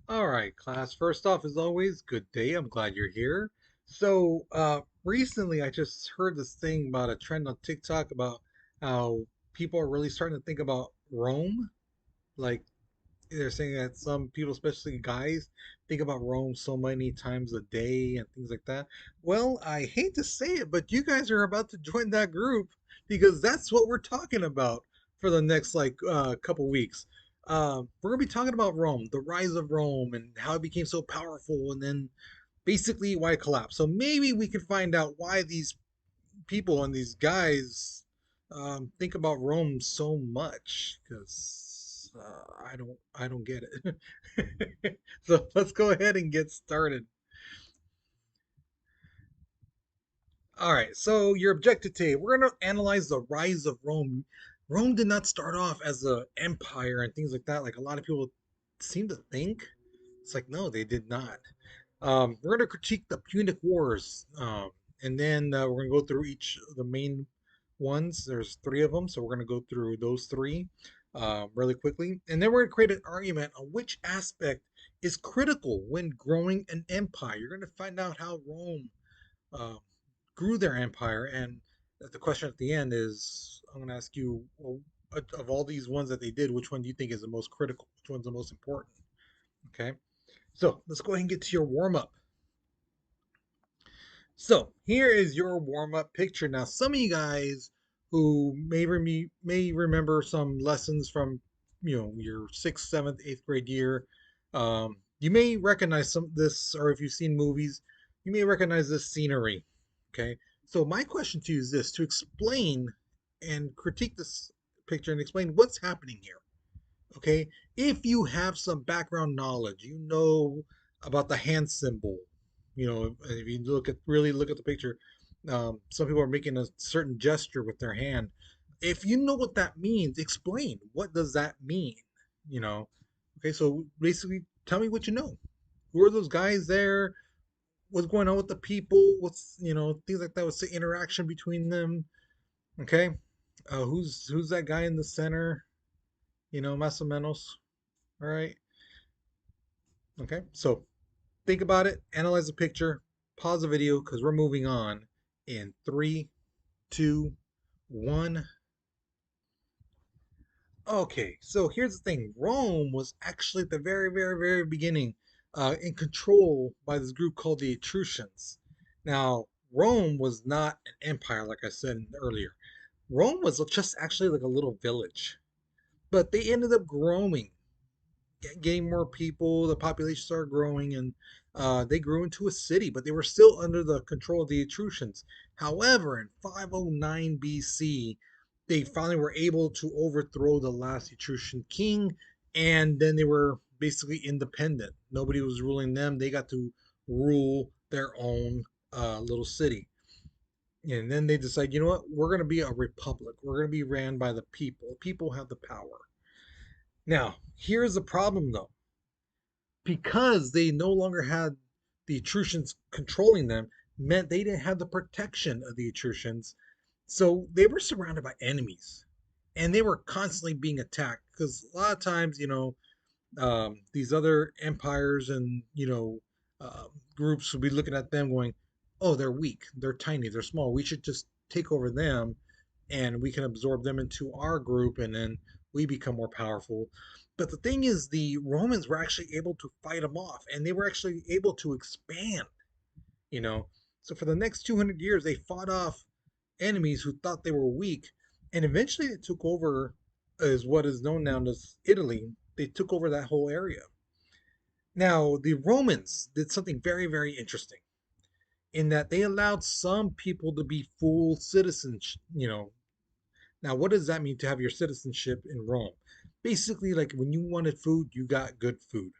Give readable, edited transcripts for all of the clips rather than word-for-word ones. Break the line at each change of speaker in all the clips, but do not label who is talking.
All right, class. First off, as always, good day. I'm glad you're here. Recently I just heard this thing about a trend on TikTok about how people are really starting to think about Rome. Like they're saying that some people, especially guys, think about Rome so many times a day and things like that. Well, I hate to say it, but you guys are about to join that group because that's what we're talking about for the next couple weeks. We're gonna be talking about Rome, the rise of Rome, and how it became so powerful, and then basically why it collapsed. So maybe we can find out why these people and these guys think about Rome so much because I don't get it. So let's go ahead and get started. All right. So your objective today, we're going to analyze the rise of Rome. Rome did not start off as an empire and things like that, like a lot of people seem to think. It's like no, they did not. We're going to critique the Punic Wars, and then we're going to go through each of the main ones. There's three of them, so we're going to go through those three really quickly, and then we're going to create an argument on which aspect is critical when growing an empire. You're going to find out how Rome uh, grew their empire, and the question at the end is, I'm going to ask you, well, of all these ones that they did, which one do you think is the most critical? Which one's the most important? Okay, so let's go ahead and get to your warm up. So here is your warm up picture. Now, some of you guys who may remember some lessons from your sixth, seventh, eighth grade year, you may recognize some of this, or if you've seen movies, you may recognize this scenery. Okay, so my question to you is this: to explain and critique this picture and explain what's happening here. Okay, if you have some background knowledge, you know about the hand symbol. If you really look at the picture, some people are making a certain gesture with their hand. If you know what that means, explain what does that mean. You know, okay, so basically, tell me what you know. Who are those guys there? What's going on with the people? What's things like that? What's the interaction between them? Okay, who's that guy in the center? Más o menos. All right. Okay. So think about it, analyze the picture, pause the video because we're moving on in three, two, one. Okay. So here's the thing Rome was actually at the very, very, very beginning in control by this group called the Etruscans. Now, Rome was not an empire, like I said earlier. Rome was just actually like a little village, but they ended up growing, getting more people. The population started growing, and they grew into a city, but they were still under the control of the Etruscans. However, in 509 BC, they finally were able to overthrow the last Etruscan king, and then they were basically independent. Nobody was ruling them. They got to rule their own little city. And then they decide, you know what? We're going to be a republic. We're going to be ran by the people. People have the power. Now, here's the problem though, because they no longer had the Etruscans controlling them, meant they didn't have the protection of the Etruscans. So they were surrounded by enemies, and they were constantly being attacked because a lot of times, these other empires and groups would be looking at them going, "Oh, they're weak, they're tiny, they're small. We should just take over them, and we can absorb them into our group, and then we become more powerful." But the thing is, the Romans were actually able to fight them off, and they were actually able to expand. You know, so for the next 200 years, they fought off enemies who thought they were weak, and eventually they took over as what is known now as Italy. They took over that whole area. Now, the Romans did something very, very interesting in that they allowed some people to be full citizens. Now what does that mean to have your citizenship in Rome? Basically, like when you wanted food, you got good food.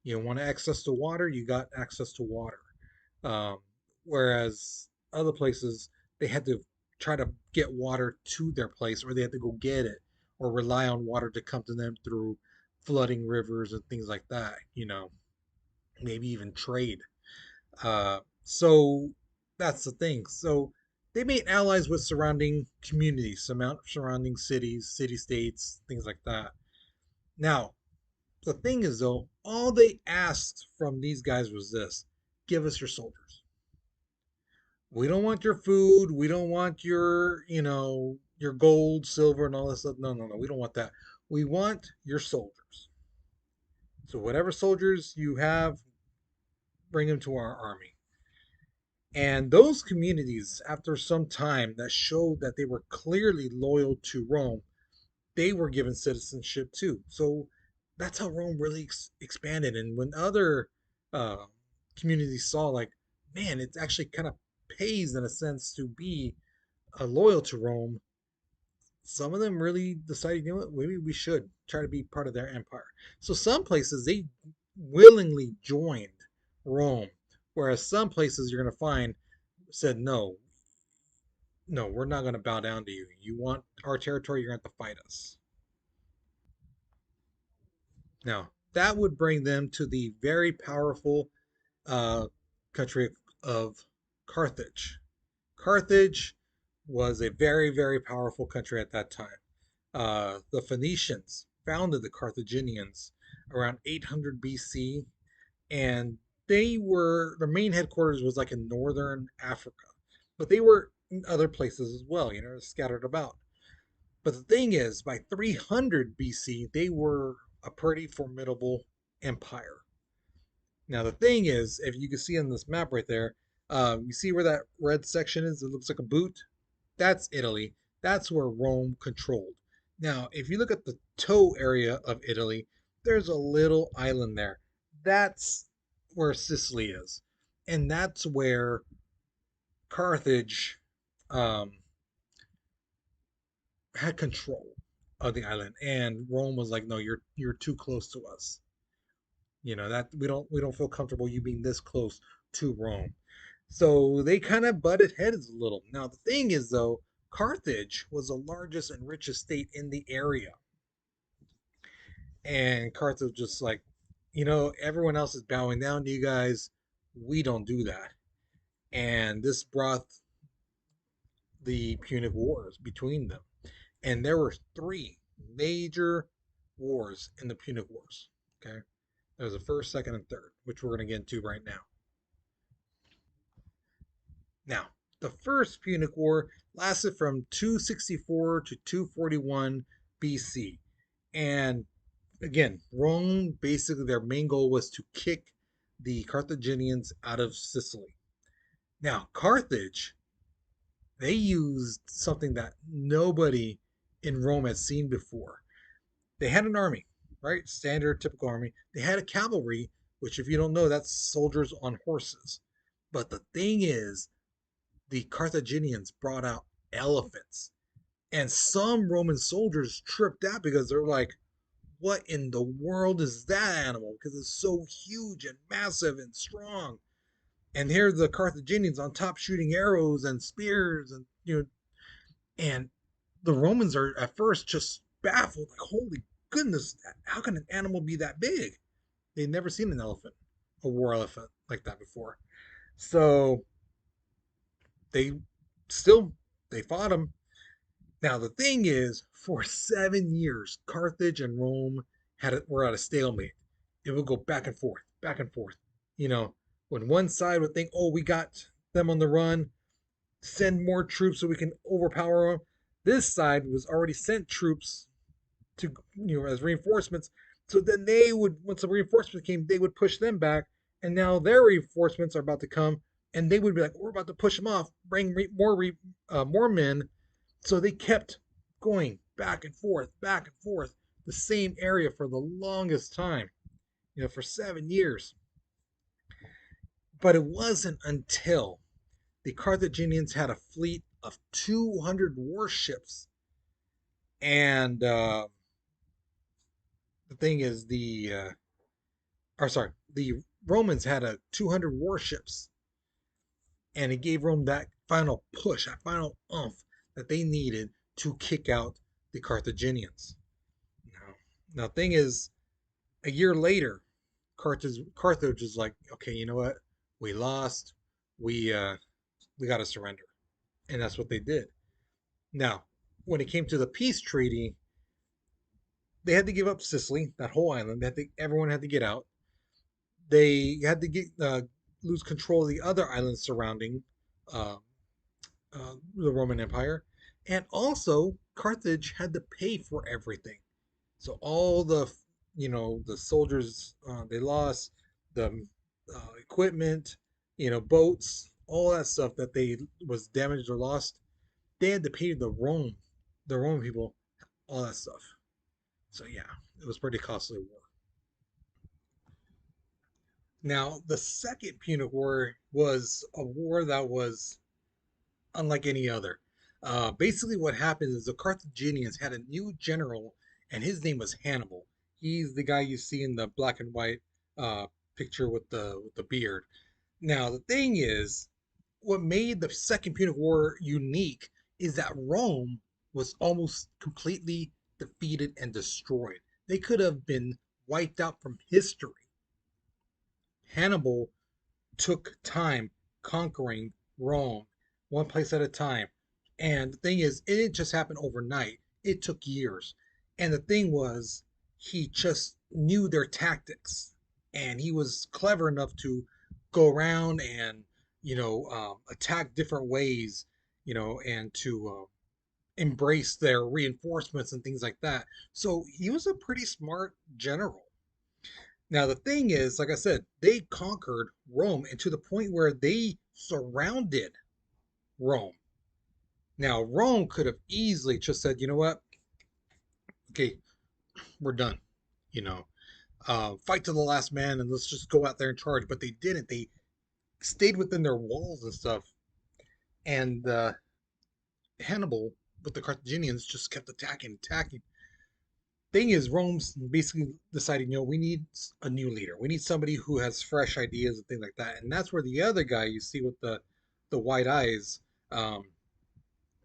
You want access to water, you got access to water. Um, Whereas other places, they had to try to get water to their place, or they had to go get it, or rely on water to come to them through flooding rivers and things like that. Maybe even trade. So that's the thing. So they made allies with surrounding communities, surrounding cities, city states, things like that. Now, The thing is, though, all they asked from these guys was this: give us your soldiers. We don't want your food. We don't want your gold, silver, and all this stuff. No, no, no. We don't want that. We want your soldiers. So whatever soldiers you have, bring them to our army. And those communities, after some time that showed that they were clearly loyal to Rome, they were given citizenship too. So that's how Rome really expanded. And when other uh, communities saw, like, man, it actually kind of pays in a sense to be loyal to Rome, some of them really decided, you know what, maybe we should try to be part of their empire. So some places they willingly joined Rome, whereas some places you're going to find said, no, no, we're not going to bow down to you. You want our territory, you're going to have to fight us. Now, that would bring them to the very powerful uh, country of Carthage. Carthage was a very, very powerful country at that time. The Phoenicians founded the Carthaginians around 800 BC, and their main headquarters was like in northern Africa, but they were in other places as well, scattered about. But the thing is, by 300 BC, they were a pretty formidable empire. Now, the thing is, if you can see on this map right there, you see where that red section is? It looks like a boot. That's Italy. That's where Rome controlled. Now, if you look at the toe area of Italy, there's a little island there. That's where Sicily is. And that's where Carthage um, had control of the island. And Rome was like, no, you're too close to us. That we don't feel comfortable you being this close to Rome. So they kind of butted heads a little. Now the thing is though, Carthage was the largest and richest state in the area. And Carthage just like, everyone else is bowing down to you guys. We don't do that. And this brought the Punic Wars between them. And there were three major wars in the Punic Wars. Okay. There was the first, second, and third, which we're going to get into right now. Now, the first Punic War lasted from 264 to 241 BC. And again, Rome basically their main goal was to kick the Carthaginians out of Sicily. Now, Carthage, they used something that nobody in Rome had seen before. They had an army, right? Standard, typical army. They had a cavalry, which, if you don't know, that's soldiers on horses. But the thing is, the Carthaginians brought out elephants. And some Roman soldiers tripped out because they're like, what in the world is that animal? Because it's so huge and massive and strong. And here the Carthaginians on top shooting arrows and spears and the Romans are at first just baffled, like, holy goodness, how can an animal be that big? They'd never seen an elephant, a war elephant like that before. So they still they fought them. Now the thing is, for 7 years, Carthage and Rome were at a stalemate. It would go back and forth, back and forth. You know, when one side would think, "Oh, we got them on the run, send more troops so we can overpower them," this side was already sent troops to as reinforcements. So then they would, once the reinforcements came, they would push them back, and now their reinforcements are about to come, and they would be like, "We're about to push them off, bring more men." So they kept going back and forth, the same area for the longest time, for 7 years. But it wasn't until the Carthaginians had a fleet of 200 warships, and the thing is, the Romans had a 200 warships, and it gave Rome that final push, that final oomph that they needed to kick out the Carthaginians. Now, thing is, a year later, Carthage is like, okay, you know what? We lost. We got to surrender, and that's what they did. Now, when it came to the peace treaty, they had to give up Sicily, that whole island. Everyone had to get out. They had to lose control of the other islands surrounding uh, the Roman Empire, and also Carthage had to pay for everything. So all the the soldiers they lost, the equipment, boats, all that stuff that they was damaged or lost, they had to pay the Roman people, all that stuff. So yeah, it was pretty costly war. Now the Second Punic War was a war that was unlike any other. Basically, what happened is the Carthaginians had a new general, and his name was Hannibal. He's the guy you see in the black and white uh, picture with the beard. Now, the thing is, what made the Second Punic War unique is that Rome was almost completely defeated and destroyed. They could have been wiped out from history. Hannibal took time conquering Rome, one place at a time. And the thing is, it didn't just happen overnight, it took years. And the thing was, he just knew their tactics. And he was clever enough to go around and, attack different ways, and to embrace their reinforcements and things like that. So he was a pretty smart general. Now, the thing is, like I said, they conquered Rome and to the point where they surrounded Rome. Now, Rome could have easily just said, you know what? Okay, we're done. You know, fight to the last man and let's just go out there and charge. But they didn't. They stayed within their walls and stuff. And Hannibal with the Carthaginians just kept attacking, attacking. Thing is, Rome's basically deciding, we need a new leader. We need somebody who has fresh ideas and things like that. And that's where the other guy you see with the white eyes, um,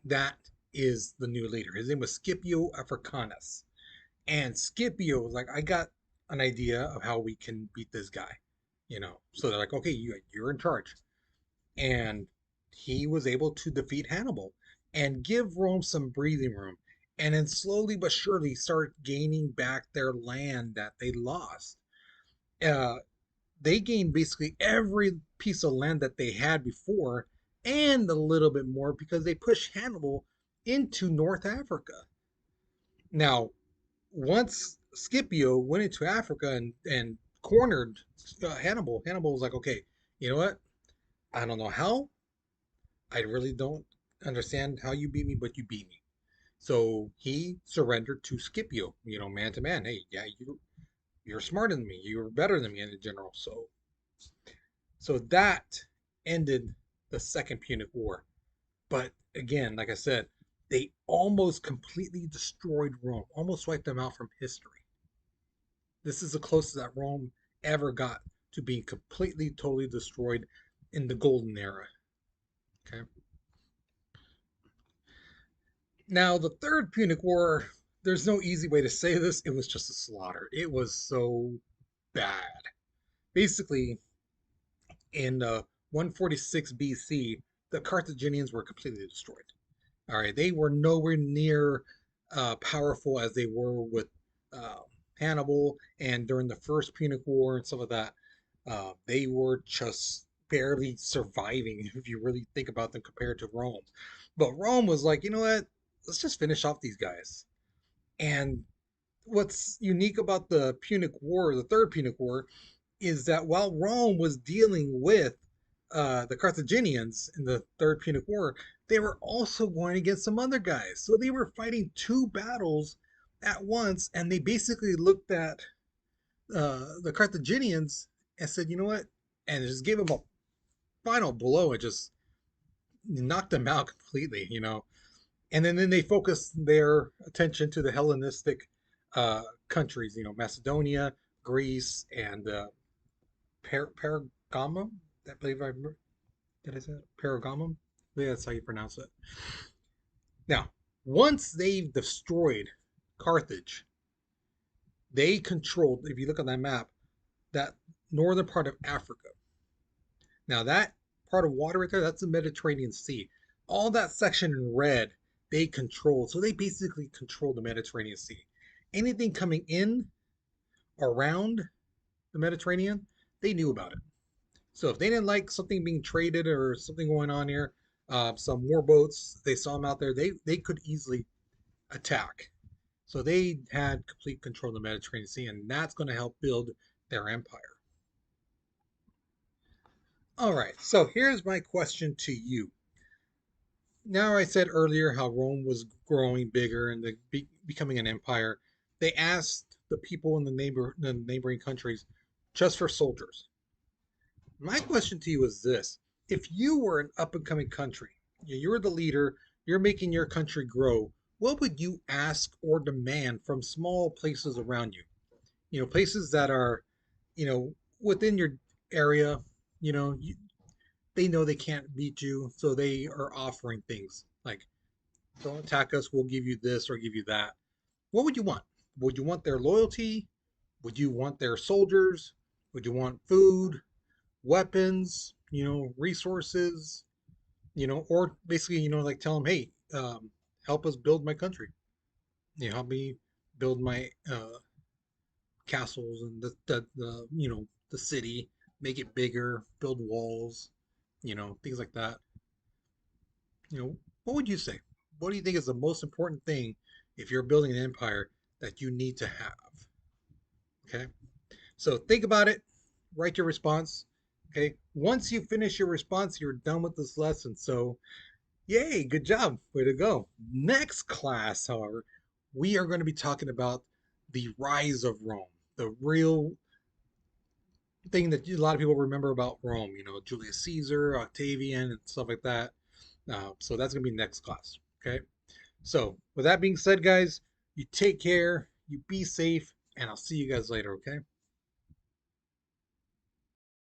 that is the new leader. His name was Scipio Africanus. And Scipio was like, I got an idea of how we can beat this guy. So they're like, okay, you're in charge. And he was able to defeat Hannibal and give Rome some breathing room. And then slowly but surely start gaining back their land that they lost. Uh, they gained basically every piece of land that they had before and a little bit more because they pushed Hannibal into North Africa. Now, once Scipio went into Africa and cornered Hannibal, Hannibal was like, okay, you know what? I don't know how. I really don't understand how you beat me, but you beat me. So he surrendered to Scipio, man to man. Hey, yeah, you're smarter than me. You're better than me in general. So that ended the Second Punic War. But again, like I said, they almost completely destroyed Rome, almost wiped them out from history. This is the closest that Rome ever got to being completely, totally destroyed in the Golden Era. Okay. Now, the Third Punic War, there's no easy way to say this. It was just a slaughter. It was so bad. Basically, in 146 BC, the Carthaginians were completely destroyed. All right, they were nowhere near powerful as they were with uh, Hannibal and during the First Punic War and some of that. They were just barely surviving if you really think about them compared to Rome. But Rome was like, you know what? Let's just finish off these guys. And what's unique about the Punic War, the Third Punic War, is that while Rome was dealing with the Carthaginians in the Third Punic War, they were also going against some other guys. So they were fighting two battles at once, and they basically looked at the Carthaginians and said, you know what? And just gave them a final blow and just knocked them out completely. And then they focused their attention to the Hellenistic countries, Macedonia, Greece, and Pergamum. I believe I remember. Did I say that? Pergamum? I believe that's how you pronounce it. Now, once they've destroyed Carthage, they controlled, if you look on that map, that northern part of Africa. Now, that part of water right there, that's the Mediterranean Sea. All that section in red, they controlled. So they basically controlled the Mediterranean Sea. anything coming in around the Mediterranean, they knew about it. So if they didn't like something being traded or something going on here, some war boats, they saw them out there, they could easily attack. So they had complete control of the Mediterranean Sea, and that's going to help build their empire. All right, so here's my question to you. Now, I said earlier how Rome was growing bigger and becoming an empire. They asked the people in the neighboring countries just for soldiers. My question to you is this: if you were an up and coming country, you're the leader, you're making your country grow, what would you ask or demand from small places around you? Places that are, within your area, you know, you, they know they can't beat you, so they are offering things like, don't attack us, we'll give you this or give you that. What would you want? Would you want their loyalty? Would you want their soldiers? Would you want food, weapons, resources, or basically, like tell them, hey, help us build my country. Help me build my castles and the city, make it bigger, build walls, things like that. What would you say? What do you think is the most important thing if you're building an empire that you need to have? Okay. So think about it, write your response. Okay. Once you finish your response, you're done with this lesson. So, yay, good job. Way to go. Next class, however, we are going to be talking about the rise of Rome, the real thing that a lot of people remember about Rome, Julius Caesar, Octavian, and stuff like that. So that's going to be next class. Okay. So, with that being said, guys, you take care, you be safe, and I'll see you guys later, okay?